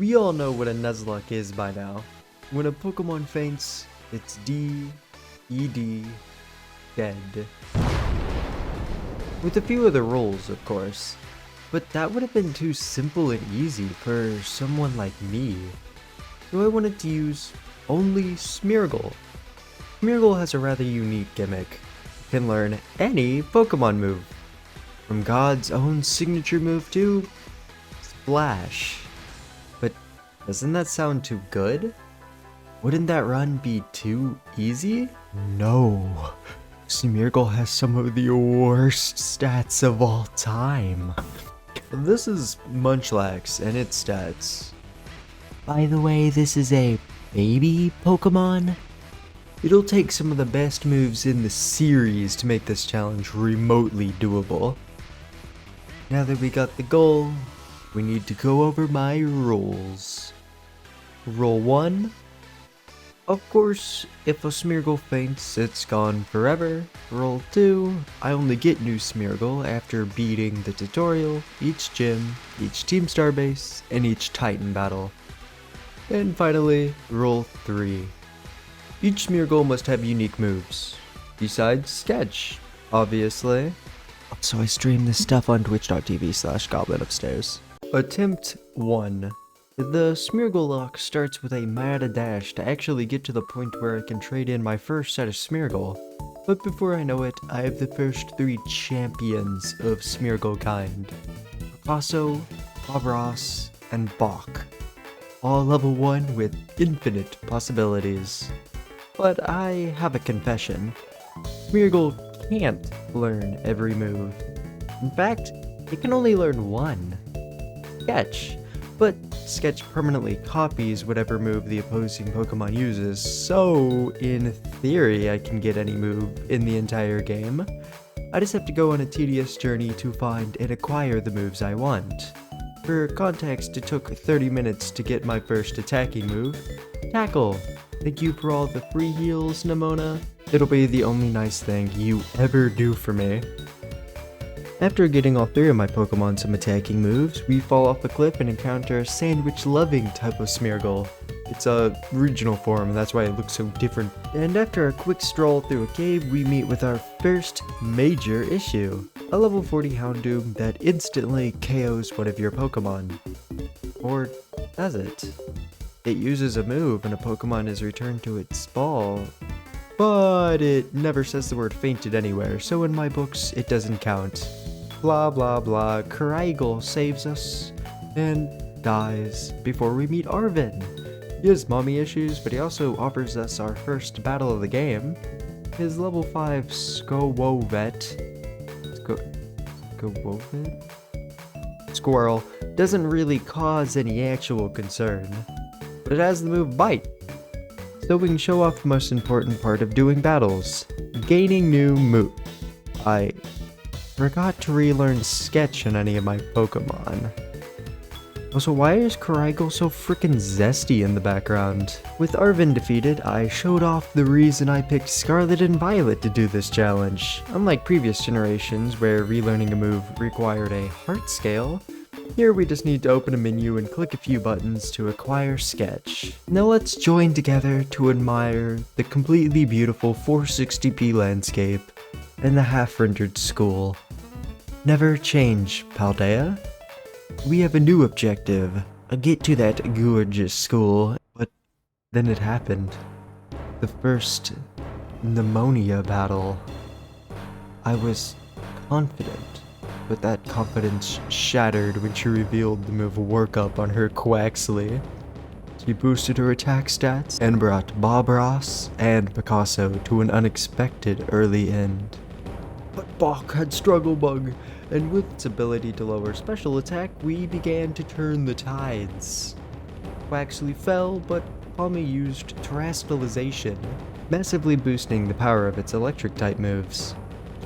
We all know what a nuzlocke is by now. When a Pokemon faints, it's D-E-D, dead. With a few other rules, of course. But that would have been too simple and easy for someone like me. So I wanted to use only Smeargle. Smeargle has a rather unique gimmick. It can learn any Pokemon move. From God's own signature move to Splash. But doesn't that sound too good? Wouldn't that run be too easy? No. Smeargle has some of the worst stats of all time. This is Munchlax and its stats. By the way, this is a baby Pokemon. It'll take some of the best moves in the series to make this challenge remotely doable. Now that we got the goal, we need to go over my rules. Rule 1. Of course, if a Smeargle faints, it's gone forever. Rule 2. I only get new Smeargle after beating the tutorial, each gym, each Team Starbase, and each Titan battle. And finally, Rule 3. Each Smeargle must have unique moves. Besides Sketch, obviously. So I stream this stuff on twitch.tv/goblinupstairs. Attempt 1. The Smeargle lock starts with a mad dash to actually get to the point where I can trade in my first set of Smeargle. But before I know it, I have the first 3 champions of Smeargle kind. Picasso, Bob Ross, and Bach. All level 1 with infinite possibilities. But I have a confession. Smeargle can't learn every move. In fact, it can only learn one. Sketch. But Sketch permanently copies whatever move the opposing Pokemon uses, so in theory I can get any move in the entire game. I just have to go on a tedious journey to find and acquire the moves I want. For context, it took 30 minutes to get my first attacking move, Tackle. Thank you for all the free heals, Nimona. It'll be the only nice thing you ever do for me. After getting all 3 of my Pokemon some attacking moves, we fall off a cliff and encounter a sandwich-loving type of Smeargle. It's a regional form, and that's why it looks so different. And after a quick stroll through a cave, we meet with our first major issue. A level 40 Houndoom that instantly KOs one of your Pokemon. Or does it? It uses a move and a Pokemon is returned to its ball. But it never says the word fainted anywhere, so in my books, it doesn't count. Blah blah blah, Smeargle saves us and dies before we meet Arvin. He has mommy issues, but he also offers us our first battle of the game. His level 5 Squirrel doesn't really cause any actual concern, but it has the move Bite. So we can show off the most important part of doing battles, gaining new moves. I forgot to relearn Sketch on any of my Pokemon. Also, why is Smeargle so freaking zesty in the background? With Arvin defeated, I showed off the reason I picked Scarlet and Violet to do this challenge. Unlike previous generations where relearning a move required a heart scale, here we just need to open a menu and click a few buttons to acquire Sketch. Now let's join together to admire the completely beautiful 460p landscape and the half-rendered school. Never change, Paldea. We have a new objective, get to that gorgeous school, but then it happened. The first pneumonia battle. I was confident, but that confidence shattered when she revealed the move Workup on her Quaxley. She boosted her attack stats and brought Bob Ross and Picasso to an unexpected early end. But Bach had Struggle Bug, and with its ability to lower special attack, we began to turn the tides. Quaxley fell, but Palmy used Terastallization, massively boosting the power of its electric type moves.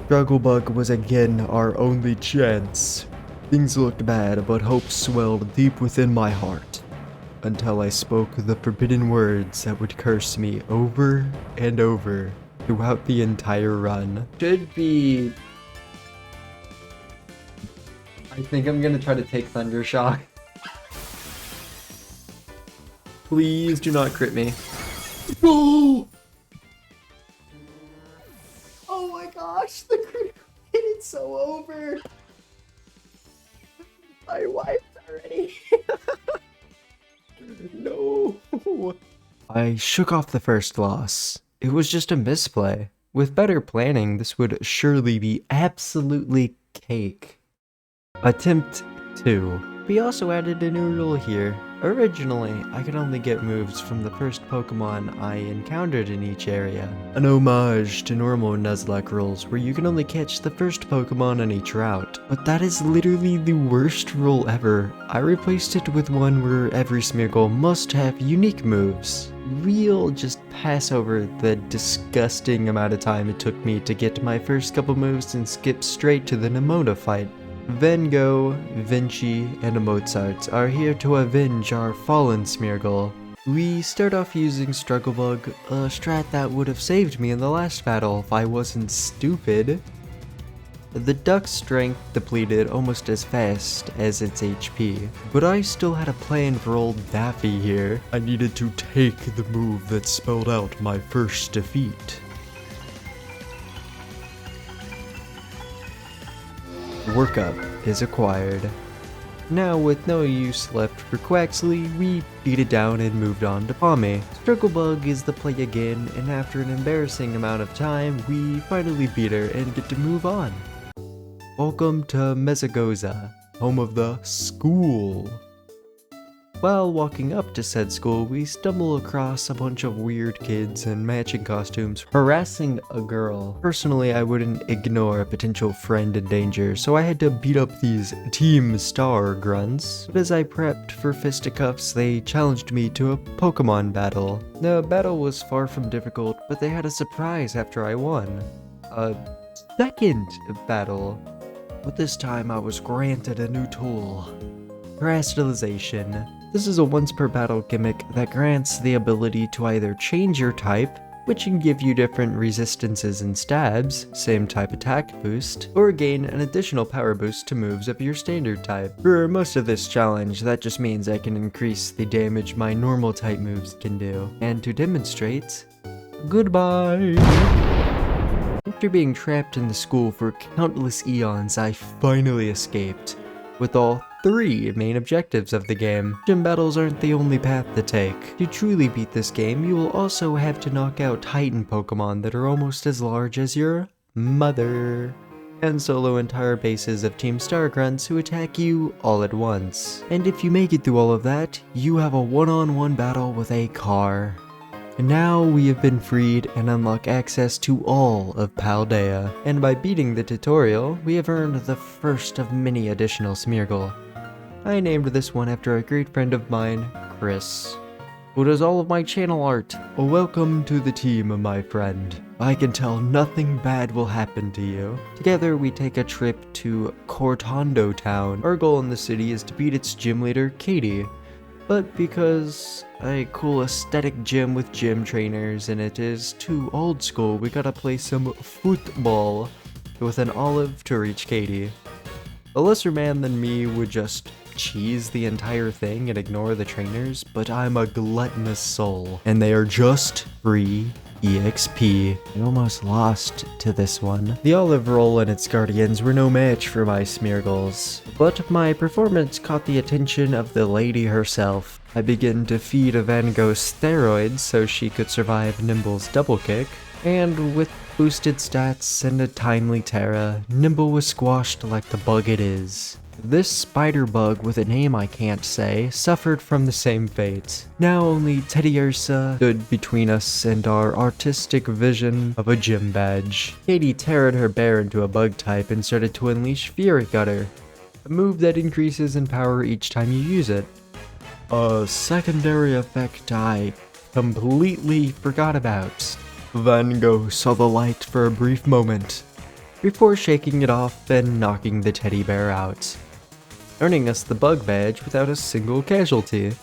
Struggle Bug was again our only chance. Things looked bad, but hope swelled deep within my heart, until I spoke the forbidden words that would curse me over and over throughout the entire run. Should be... I think I'm gonna try to take Thunder Shock. Please do not crit me. No! Oh my gosh, the crit hit it so over. I wiped already. No. I shook off the first loss. It was just a misplay. With better planning, this would surely be absolutely cake. Attempt 2. We also added a new rule here. Originally, I could only get moves from the first Pokemon I encountered in each area. An homage to normal Nuzlocke rules where you can only catch the first Pokemon on each route. But that is literally the worst rule ever. I replaced it with one where every Smeargle must have unique moves. We'll just pass over the disgusting amount of time it took me to get my first couple moves and skip straight to the Nemona fight. Van Gogh, Vinci, and Mozart are here to avenge our fallen Smeargle. We start off using Struggle Bug, a strat that would have saved me in the last battle if I wasn't stupid. The duck's strength depleted almost as fast as its HP, but I still had a plan for old Daffy here. I needed to take the move that spelled out my first defeat. Workup is acquired. Now, with no use left for Quaxley, we beat it down and moved on to Pommy. Struggle Bug is the play again, and after an embarrassing amount of time, we finally beat her and get to move on. Welcome to Mesagoza, home of the school. While walking up to said school, we stumble across a bunch of weird kids in matching costumes harassing a girl. Personally, I wouldn't ignore a potential friend in danger, so I had to beat up these Team Star grunts. But as I prepped for fisticuffs, they challenged me to a Pokemon battle. The battle was far from difficult, but they had a surprise after I won. A second battle. But this time I was granted a new tool. Crystallization. This is a once per battle gimmick that grants the ability to either change your type, which can give you different resistances and stabs, same type attack boost, or gain an additional power boost to moves of your standard type. For most of this challenge, that just means I can increase the damage my normal type moves can do. And to demonstrate, goodbye! After being trapped in the school for countless eons, I finally escaped, with all 3 main objectives of the game. Gym battles aren't the only path to take. To truly beat this game, you will also have to knock out Titan Pokemon that are almost as large as your mother, and solo entire bases of Team Star Grunts who attack you all at once. And if you make it through all of that, you have a one-on-one battle with a car. And now we have been freed and unlock access to all of Paldea, and by beating the tutorial, we have earned the first of many additional Smeargle. I named this one after a great friend of mine, Chris, who does all of my channel art. Welcome to the team, my friend. I can tell nothing bad will happen to you. Together we take a trip to Cortondo Town. Our goal in the city is to beat its gym leader, Katie. But because a cool aesthetic gym with gym trainers and it is too old school, we gotta play some football with an olive to reach Katie. A lesser man than me would just cheese the entire thing and ignore the trainers, but I'm a gluttonous soul, and they are just free EXP. I almost lost to this one. The olive roll and its guardians were no match for my Smeargles, but my performance caught the attention of the lady herself. I began to feed a Van Gogh steroids so she could survive Nimble's double kick, and with boosted stats and a timely Terra, Nimble was squashed like the bug it is. This spider bug with a name I can't say suffered from the same fate. Now only Teddy Ursa stood between us and our artistic vision of a gym badge. Katie teared her bear into a bug type and started to unleash Fury Gutter, a move that increases in power each time you use it. A secondary effect I completely forgot about. Van Gogh saw the light for a brief moment, before shaking it off and knocking the teddy bear out, earning us the bug badge without a single casualty.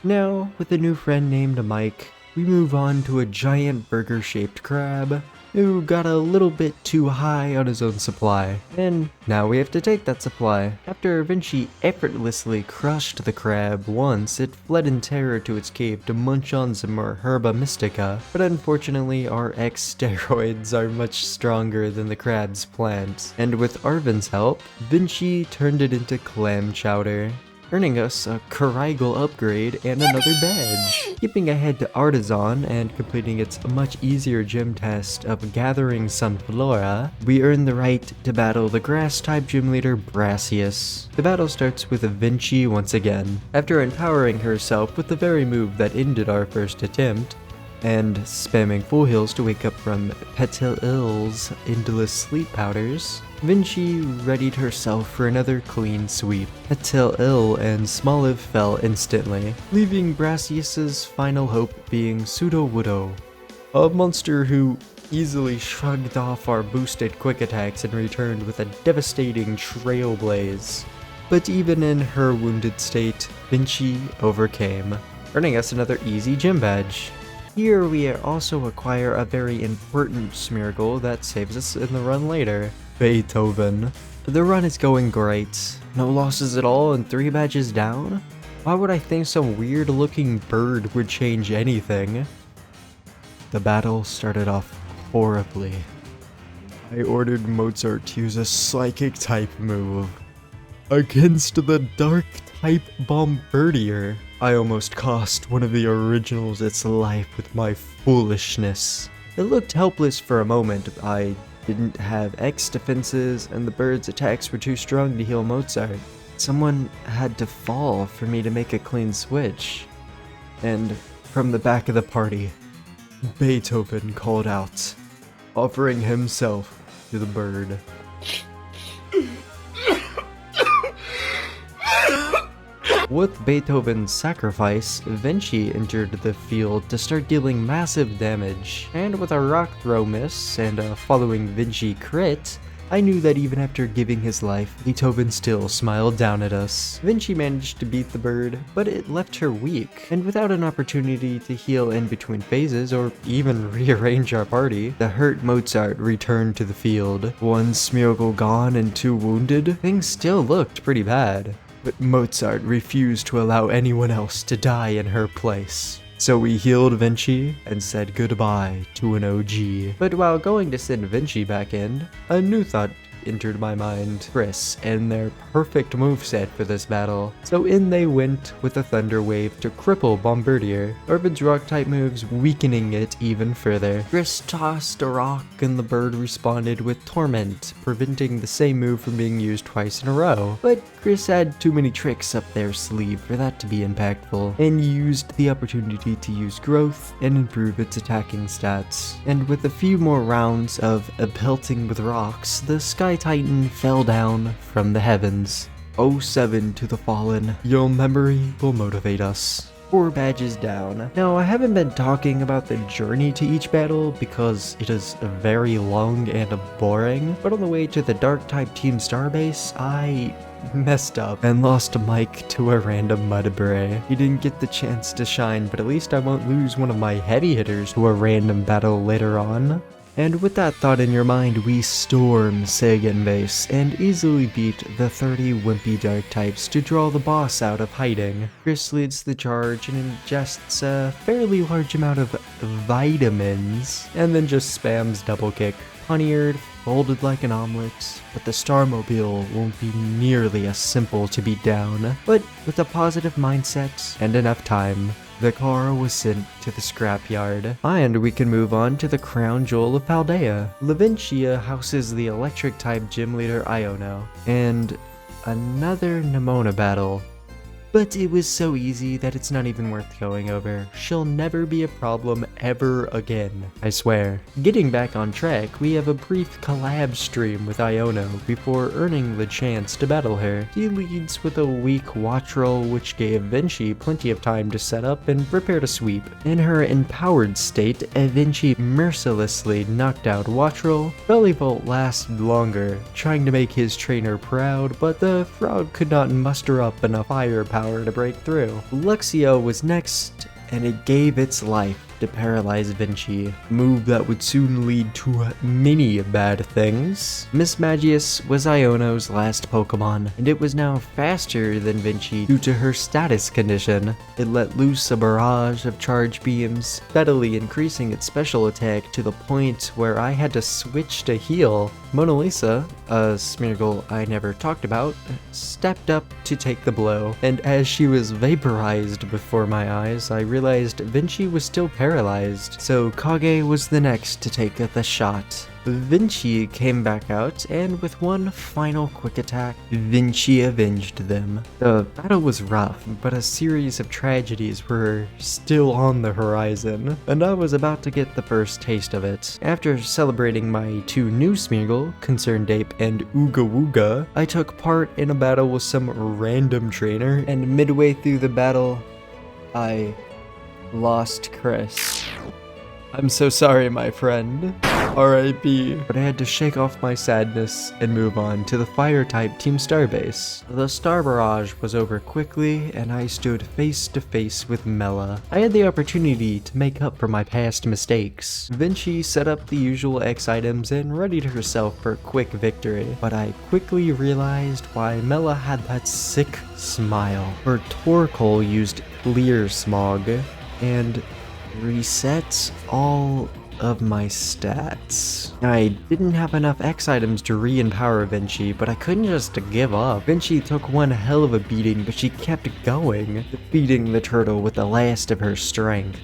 Now, with a new friend named Mike, we move on to a giant burger-shaped crab, who got a little bit too high on his own supply. And now we have to take that supply. After Vinci effortlessly crushed the crab once, it fled in terror to its cave to munch on some more herba mystica. But unfortunately, our X-steroids are much stronger than the crab's plant. And with Arvin's help, Vinci turned it into clam chowder, earning us a Smeargle upgrade and another badge. Skipping ahead to Artisan and completing its much easier gym test of gathering Sunflora, we earn the right to battle the grass-type gym leader Brassius. The battle starts with Vinci once again. After empowering herself with the very move that ended our first attempt, and spamming full heals to wake up from Petilil's endless sleep powders, Vinci readied herself for another clean sweep. Petilil and Smoliv fell instantly, leaving Brassius's final hope being Pseudo-Wudo, a monster who easily shrugged off our boosted quick attacks and returned with a devastating Trailblaze. But even in her wounded state, Vinci overcame, earning us another easy gym badge. Here we also acquire a very important Smeargle that saves us in the run later, Beethoven. The run is going great. No losses at all and 3 badges down? Why would I think some weird looking bird would change anything? The battle started off horribly. I ordered Mozart to use a psychic type move against the dark type Bombardier. I almost cost one of the originals its life with my foolishness. It looked helpless for a moment. I didn't have X defenses and the bird's attacks were too strong to heal Mozart. Someone had to fall for me to make a clean switch. And from the back of the party, Beethoven called out, offering himself to the bird. With Beethoven's sacrifice, Vinci entered the field to start dealing massive damage, and with a rock throw miss and a following Vinci crit, I knew that even after giving his life, Beethoven still smiled down at us. Vinci managed to beat the bird, but it left her weak, and without an opportunity to heal in between phases or even rearrange our party, the hurt Mozart returned to the field. 1 Smeargle gone and 2 wounded, things still looked pretty bad. But Mozart refused to allow anyone else to die in her place. So we healed Vinci and said goodbye to an OG. But while going to send Vinci back in, a new thought entered my mind. Chris and their perfect moveset for this battle. So in they went with a Thunder Wave to cripple Bombardier, Arvin's rock type moves weakening it even further. Chris tossed a rock and the bird responded with Torment, preventing the same move from being used twice in a row. But Chris had too many tricks up their sleeve for that to be impactful, and used the opportunity to use Growth and improve its attacking stats. And with a few more rounds of pelting with rocks, the Sky Titan fell down from the heavens. 07 to the fallen. Your memory will motivate us. 4 badges down. Now, I haven't been talking about the journey to each battle because it is very long and boring, but on the way to the Dark-type Team Starbase, I messed up and lost Mike to a random Mudbray. He didn't get the chance to shine, but at least I won't lose one of my heavy hitters to a random battle later on. And with that thought in your mind, we storm Sagan Base and easily beat the 30 wimpy dark types to draw the boss out of hiding. Chris leads the charge and ingests a fairly large amount of vitamins, and then just spams double kick. Honeyard folded like an omelet, but the Starmobile won't be nearly as simple to beat down. But with a positive mindset and enough time, the car was sent to the scrapyard, and we can move on to the crown jewel of Paldea. Levincia houses the electric-type gym leader Iono, and another Nemona battle. But it was so easy that it's not even worth going over. She'll never be a problem ever again, I swear. Getting back on track, we have a brief collab stream with Iono before earning the chance to battle her. He leads with a weak watch roll, which gave Vinci plenty of time to set up and prepare to sweep. In her empowered state, Vinci mercilessly knocked out watch roll. Bellyvolt lasted longer, trying to make his trainer proud, but the frog could not muster up enough firepower to break through. Luxio was next, and it gave its life to paralyze Vinci, a move that would soon lead to many bad things. Miss Magius was Iono's last Pokemon, and it was now faster than Vinci due to her status condition. It let loose a barrage of charge beams, steadily increasing its special attack to the point where I had to switch to heal. Mona Lisa, a Smeargle I never talked about, stepped up to take the blow, and as she was vaporized before my eyes, I realized Vinci was still paralyzed, so Kage was the next to take the shot. Vinci came back out, and with one final quick attack, Vinci avenged them. The battle was rough, but a series of tragedies were still on the horizon, and I was about to get the first taste of it. After celebrating my two new Smeargle, Concerned Ape and Ooga Wooga, I took part in a battle with some random trainer, and midway through the battle, I lost Chris. I'm so sorry, my friend. R.I.P. But I had to shake off my sadness and move on to the Fire-type Team Starbase. The Star Barrage was over quickly, and I stood face to face with Mela. I had the opportunity to make up for my past mistakes. Vinci set up the usual X items and readied herself for a quick victory, but I quickly realized why Mela had that sick smile. Her Torkoal used Clear Smog, and resets all of my stats. I didn't have enough X items to re-empower Vinci, but I couldn't just give up. Vinci took one hell of a beating, but she kept going, defeating the turtle with the last of her strength.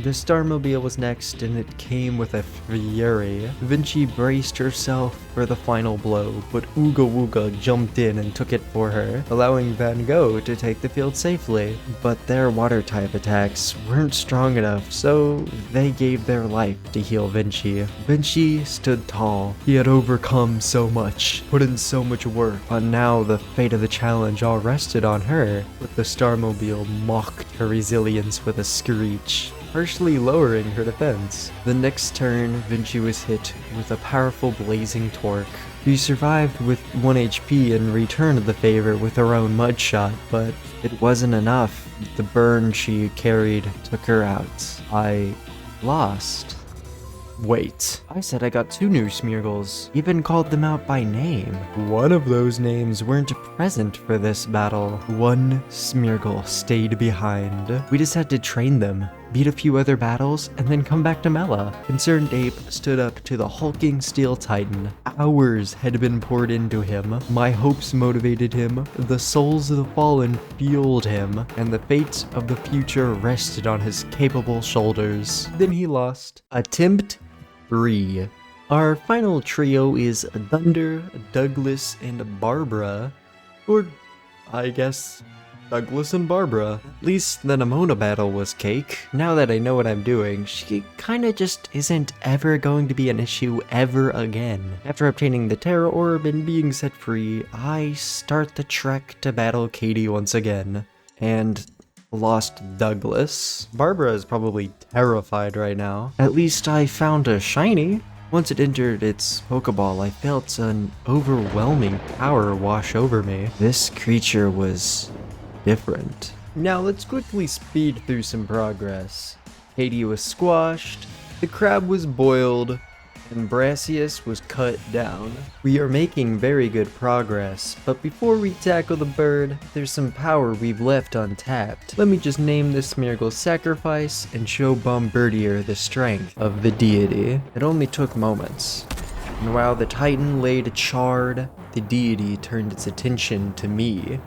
The Starmobile was next, and it came with a fury. Vinci braced herself for the final blow, but Ooga Wooga jumped in and took it for her, allowing Van Gogh to take the field safely. But their water-type attacks weren't strong enough, so they gave their life to heal Vinci. Vinci stood tall. He had overcome so much, put in so much work, but now the fate of the challenge all rested on her. But the Starmobile mocked her resilience with a screech, partially lowering her defense. The next turn, Vinci was hit with a powerful blazing torque. She survived with 1 HP and returned the favor with her own mud shot, but it wasn't enough. The burn she carried took her out. I lost. Wait, I said I got 2 new Smeargles, even called them out by name. One of those names weren't present for this battle. One Smeargle stayed behind. We just had to train them, beat a few other battles, and then come back to Mela. Concerned Ape stood up to the hulking Steel Titan. Hours had been poured into him. My hopes motivated him, the souls of the fallen fueled him, and the fate of the future rested on his capable shoulders. Then he lost. Attempt 3. Our final trio is Thunder, Douglas, and Barbara. Or, I guess, Douglas and Barbara. At least the Nemona battle was cake. Now that I know what I'm doing, she kinda just isn't ever going to be an issue ever again. After obtaining the Terra Orb and being set free, I start the trek to battle Katie once again. And lost Douglas. Barbara is probably terrified right now. At least I found a shiny. Once it entered its Pokeball, I felt an overwhelming power wash over me. This creature was different. Now let's quickly speed through some progress. Katie was squashed, the crab was boiled, and Brassius was cut down. We are making very good progress, but before we tackle the bird, there's some power we've left untapped. Let me just name this Smeargle Sacrifice and show Bombardier the strength of the deity. It only took moments. And while the Titan laid charred, the deity turned its attention to me,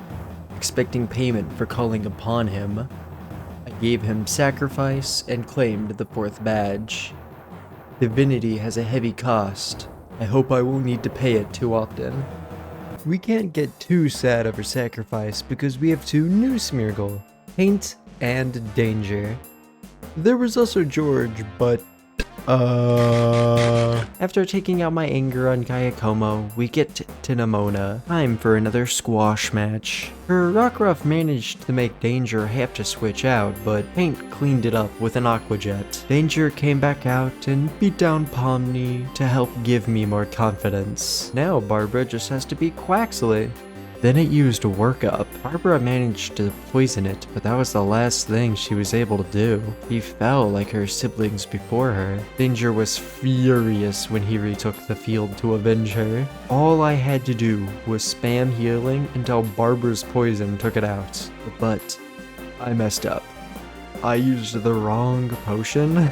expecting payment for calling upon him. I gave him sacrifice and claimed the 4th badge. Divinity has a heavy cost. I hope I won't need to pay it too often. We can't get too sad over sacrifice because we have 2 new Smeargle, Paint and Danger. There was also George, but after taking out my anger on Kayakomo, we get to Nemona. Time for another squash match. Her Rockruff managed to make Danger have to switch out, but Paint cleaned it up with an Aqua Jet. Danger came back out and beat down Pomni to help give me more confidence. Now Barbara just has to beat Quaxley. Then it used workup. Barbara managed to poison it, but that was the last thing she was able to do. He fell like her siblings before her. Danger was furious when he retook the field to avenge her. All I had to do was spam healing until Barbara's poison took it out. But I messed up. I used the wrong potion.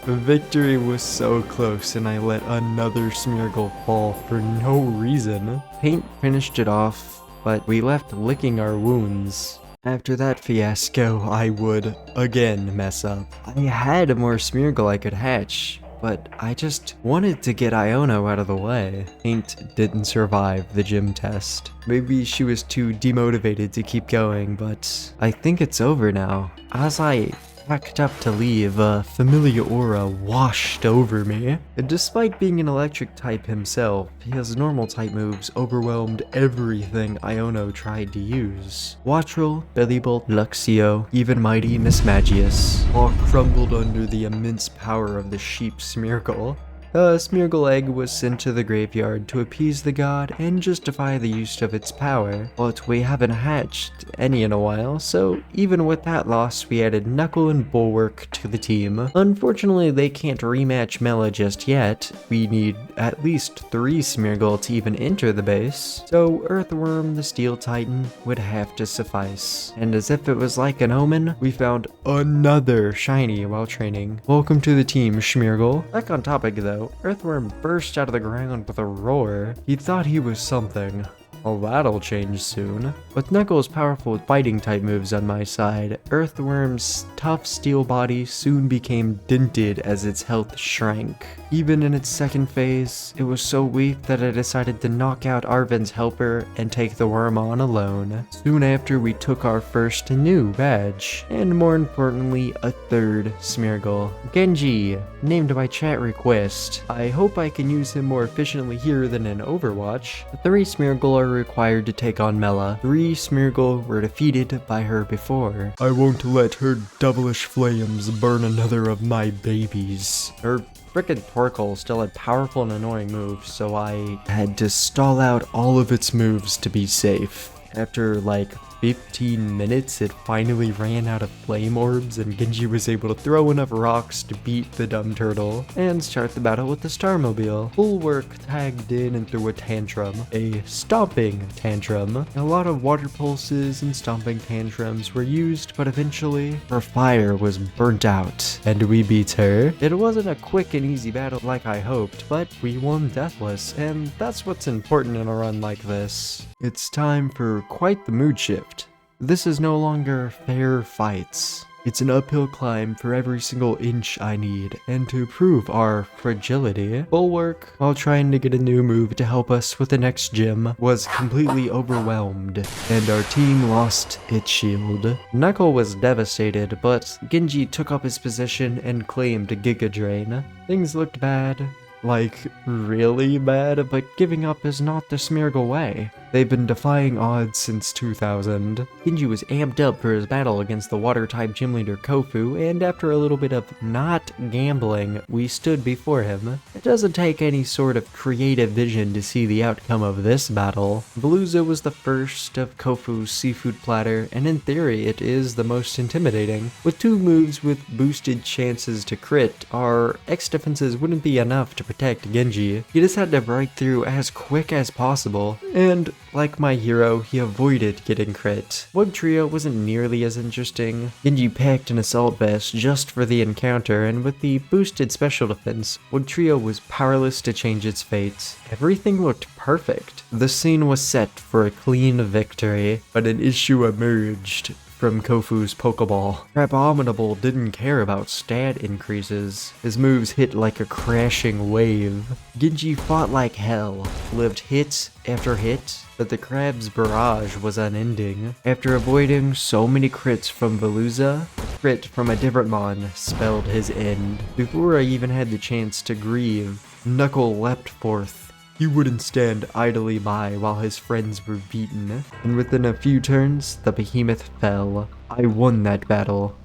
Victory was so close, and I let another Smeargle fall for no reason. Paint finished it off, but we left licking our wounds. After that fiasco, I would again mess up. I had more Smeargle I could hatch, but I just wanted to get Iono out of the way. Paint didn't survive the gym test. Maybe she was too demotivated to keep going, but I think it's over now. As I packed up to leave, a familiar aura washed over me. And despite being an electric type himself, his normal type moves overwhelmed everything Iono tried to use. Wattrel, Bellybolt, Luxio, even mighty Mismagius all crumbled under the immense power of the sheep Smeargle. A Smeargle egg was sent to the graveyard to appease the god and justify the use of its power, but we haven't hatched any in a while, so even with that loss we added Knuckle and Bulwark to the team. Unfortunately they can't rematch Mela just yet, we need at least 3 Smeargle to even enter the base, so Earthworm the Steel Titan would have to suffice. And as if it was like an omen, we found another shiny while training. Welcome to the team, Smeargle. Back on topic though, Earthworm burst out of the ground with a roar. He thought he was something. Well, that'll change soon. With Knuckles' powerful fighting type moves on my side, Earthworm's tough steel body soon became dented as its health shrank. Even in its second phase, it was so weak that I decided to knock out Arven's helper and take the worm on alone. Soon after, we took our first new badge, and more importantly, a third Smeargle. Genji, named by chat request. I hope I can use him more efficiently here than in Overwatch. The 3 Smeargle are required to take on Mela. 3 Smeargle were defeated by her before. I won't let her devilish flames burn another of my babies. Her frickin' Torkoal still had powerful and annoying moves, so I had to stall out all of its moves to be safe. After like 15 minutes, it finally ran out of flame orbs, and Genji was able to throw enough rocks to beat the dumb turtle and start the battle with the Starmobile. Bulwark tagged in and threw a tantrum. A stomping tantrum. A lot of water pulses and stomping tantrums were used, but eventually her fire was burnt out, and we beat her. It wasn't a quick and easy battle like I hoped, but we won deathless, and that's what's important in a run like this. It's time for quite the mood shift. This is no longer fair fights. It's an uphill climb for every single inch I need, and to prove our fragility, Bulwark, while trying to get a new move to help us with the next gym, was completely overwhelmed, and our team lost its shield. Knuckle was devastated, but Genji took up his position and claimed Giga Drain. Things looked bad. Like, really bad, but giving up is not the Smeargle way. They've been defying odds since 2000. Genji was amped up for his battle against the water-type gym leader Kofu, and after a little bit of not gambling, we stood before him. It doesn't take any sort of creative vision to see the outcome of this battle. Veluza was the first of Kofu's seafood platter, and in theory it is the most intimidating. With 2 moves with boosted chances to crit, our X defenses wouldn't be enough to protect Genji. He just had to break through as quick as possible, and like my hero, he avoided getting crit. Wug Trio wasn't nearly as interesting. Genji packed an assault vest just for the encounter, and with the boosted special defense, Wug Trio was powerless to change its fate. Everything looked perfect. The scene was set for a clean victory, but an issue emerged from Kofu's Pokeball. Crabominable didn't care about stat increases. His moves hit like a crashing wave. Genji fought like hell, lived hit after hit, but the crab's barrage was unending. After avoiding so many crits from Veluza, a crit from a different mon spelled his end. Before I even had the chance to grieve, Knuckle leapt forth. He wouldn't stand idly by while his friends were beaten, and within a few turns, the behemoth fell. I won that battle.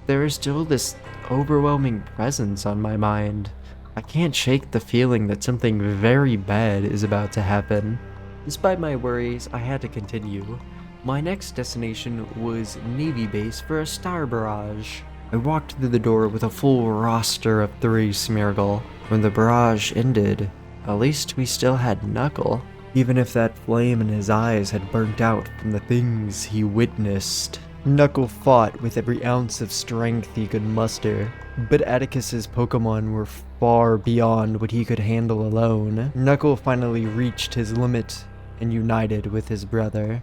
There is still this overwhelming presence on my mind. I can't shake the feeling that something very bad is about to happen. Despite my worries, I had to continue. My next destination was Navy Base for a star barrage. I walked through the door with a full roster of 3 Smeargle. When the barrage ended, at least we still had Knuckle. Even if that flame in his eyes had burnt out from the things he witnessed. Knuckle fought with every ounce of strength he could muster, but Atticus's Pokemon were far beyond what he could handle alone. Knuckle finally reached his limit and united with his brother.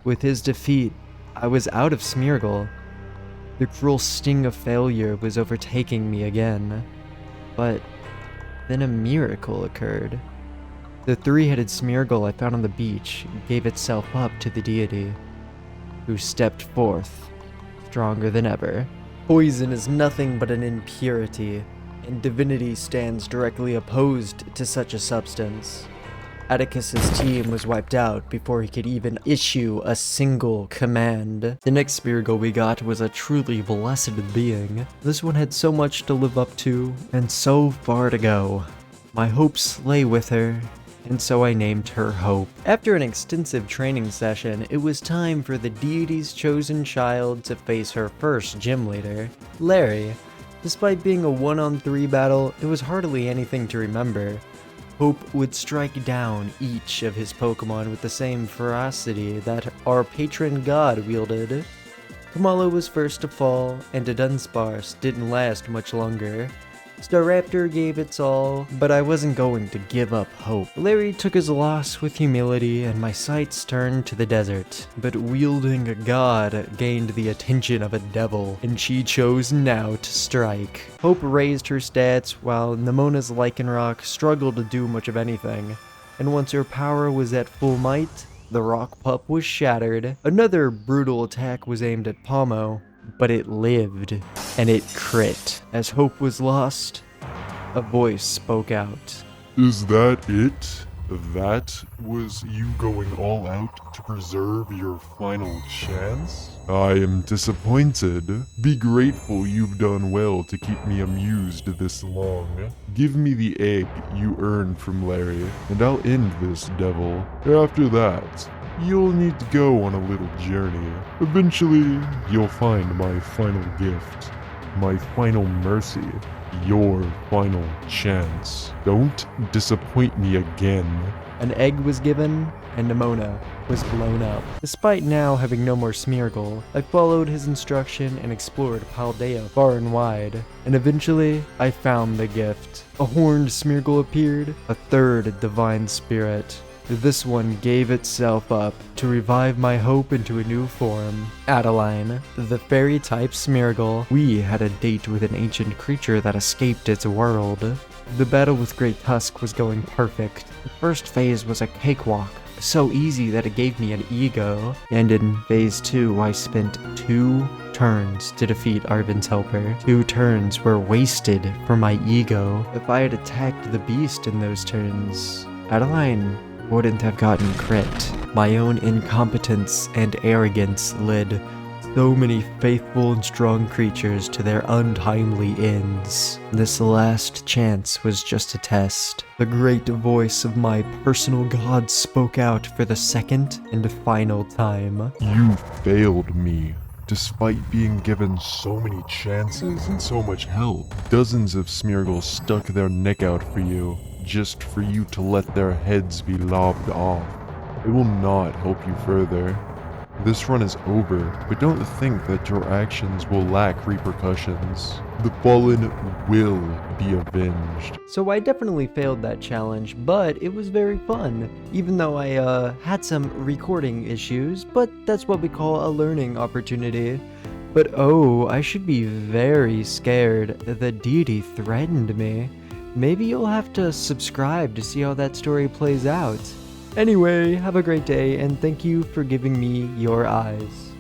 With his defeat, I was out of Smeargle. The cruel sting of failure was overtaking me again. But then a miracle occurred. The 3-headed Smeargle I found on the beach gave itself up to the deity, who stepped forth, stronger than ever. Poison is nothing but an impurity, and divinity stands directly opposed to such a substance. Atticus's team was wiped out before he could even issue a single command. The next Smeargle we got was a truly blessed being. This one had so much to live up to, and so far to go. My hopes lay with her, and so I named her Hope. After an extensive training session, it was time for the deity's chosen child to face her first gym leader, Larry. Despite being a 1-on-3 battle, it was hardly anything to remember. Hope would strike down each of his Pokemon with the same ferocity that our patron god wielded. Kamala was first to fall, and a Dunsparce didn't last much longer. Staraptor gave its all, but I wasn't going to give up hope. Larry took his loss with humility, and my sights turned to the desert. But wielding a god gained the attention of a devil, and she chose now to strike. Hope raised her stats, while Nemona's Lycanroc struggled to do much of anything. And once her power was at full might, the rock pup was shattered. Another brutal attack was aimed at Palmo, but it lived, and it crit. As hope was lost, a voice spoke out. Is that it? That was you going all out to preserve your final chance? I am disappointed. Be grateful you've done well to keep me amused this long. Give me the egg you earned from Larry, and I'll end this devil. After that, you'll need to go on a little journey. Eventually, you'll find my final gift, my final mercy, your final chance. Don't disappoint me again. An egg was given, and Nemona was blown up. Despite now having no more Smeargle, I followed his instruction and explored Paldea far and wide. And eventually, I found the gift. A horned Smeargle appeared, a third divine spirit. This one gave itself up to revive my hope into a new form. Adeline, the fairy-type Smeargle. We had a date with an ancient creature that escaped its world. The battle with Great Tusk was going perfect. The first phase was a cakewalk, so easy that it gave me an ego. And in phase 2, I spent 2 turns to defeat Arvin's helper. 2 turns were wasted for my ego. If I had attacked the beast in those turns, Adeline wouldn't have gotten crit. My own incompetence and arrogance led so many faithful and strong creatures to their untimely ends. This last chance was just a test. The great voice of my personal god spoke out for the second and final time. You failed me. Despite being given so many chances and so much help, dozens of Smeargles stuck their neck out for you, just for you to let their heads be lobbed off. It will not help you further. This run is over, but don't think that your actions will lack repercussions. The fallen will be avenged. So I definitely failed that challenge, but it was very fun. Even though I had some recording issues, but that's what we call a learning opportunity. But oh, I should be very scared. The deity threatened me. Maybe you'll have to subscribe to see how that story plays out. Anyway, have a great day, and thank you for giving me your eyes.